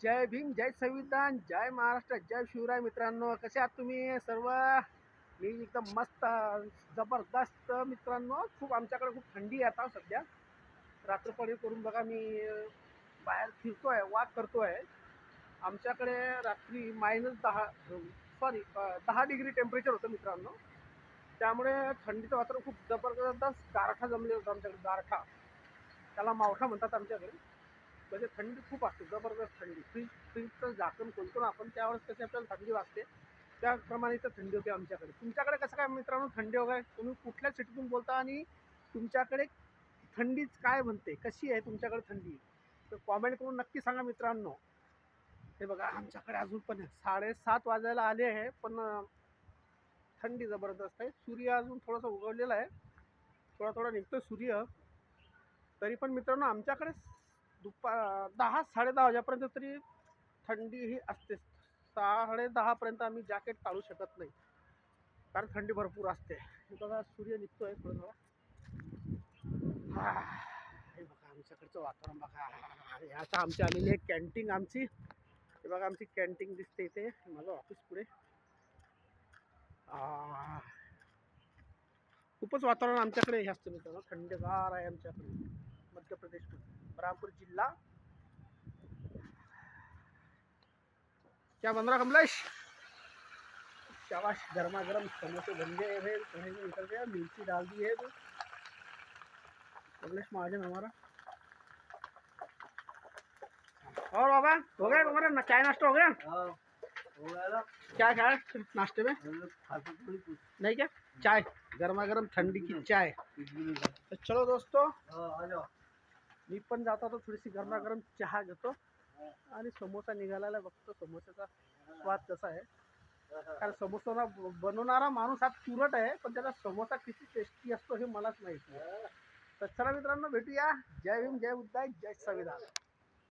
जय भीम, जय संविधान, जय महाराष्ट्र, जय शिवराय. मित्रांनो, कसे आहात तुम्ही सर्व? मी एकदम मस्त, जबरदस्त मित्रांनो. खूप आमच्याकडे खूप थंडी आहे आता सध्या. रात्रपडी करून बघा, मी बाहेर फिरतोय, वॉक करतोय. आमच्याकडे रात्री -10, सॉरी 10 डिग्री टेम्परेचर होतं मित्रांनो. त्यामुळे थंडीचं वातावरण खूप जबरदस्त गारठा जमले होतं आमच्याकडे. गारठा, त्याला मावठा म्हणतात आमच्याकडे. म्हणजे थंडी खूप असते, जबरदस्त थंडी. फ्रीजचं झाकण खोलतो ना आपण, त्यावेळेस कशी आपल्याला थंडी वाजते, त्याप्रमाणे इथं थंडी होते आमच्याकडे. तुमच्याकडे कसं काय मित्रांनो थंडी वगैरे? तुम्ही कुठल्या सिटीतून बोलता आणि तुमच्याकडे थंडीच काय म्हणते, कशी आहे तुमच्याकडे थंडी? तर कॉमेंट करून नक्की सांगा मित्रांनो. हे बघा, आमच्याकडे अजून पण 7:30 वाजायला आले आहे, पण थंडी जबरदस्त आहे. सूर्य अजून थोडासा उगवलेला आहे, थोडा थोडा निघतो सूर्य. तरी पण मित्रांनो आमच्याकडे 10-10:30 वाजेपर्यंत तरी थंडी ही असते. 10:30 पर्यंत आम्ही जॅकेट काढू शकत नाही, कारण थंडी भरपूर असते. हे बघा, सूर्य निघतोय थोडा थोडा. हे बघा आमच्याकडचं वातावरण बघा. हे आता आमची आलेली आहे कॅन्टीन आमची. हे बघा, आमची कॅन्टीन दिसते इथे माझं ऑफिस पुढे. खूपच वातावरण आमच्याकडे हे असतं मित्रांनो, थंडगार आहे आमच्याकडे. मध्य प्रदेश, बरामपूर जिल्हा. क्या बन रहा कमलेश? शाबाश, गर्मा गर्म समोसे बन गए हैं, निकल गया, मिर्ची डाल दी है तो कमलेश महाजन हमारा। और बाबा, हो गया तुम्हारा चाय नाश्ता हो गया? क्या खाया नाश्ते में? नहीं क्या? चाय, गर्मा गर्म ठंडी की चाय. तो चलो दोस्तों, मी पण जातो तो थोडीशी गरमागरम चहा घेतो आणि समोसा निघालेला बघतो, समोसाचा स्वाद कसा आहे. कारण समोसा बनवणारा माणूस हा तुरट आहे, पण त्याचा समोसा किती टेस्टी असतो हे मलाच माहिती आहे. तर चला मित्रांनो, भेटूया. जय भीम, जय बुद्ध, जय संविधान.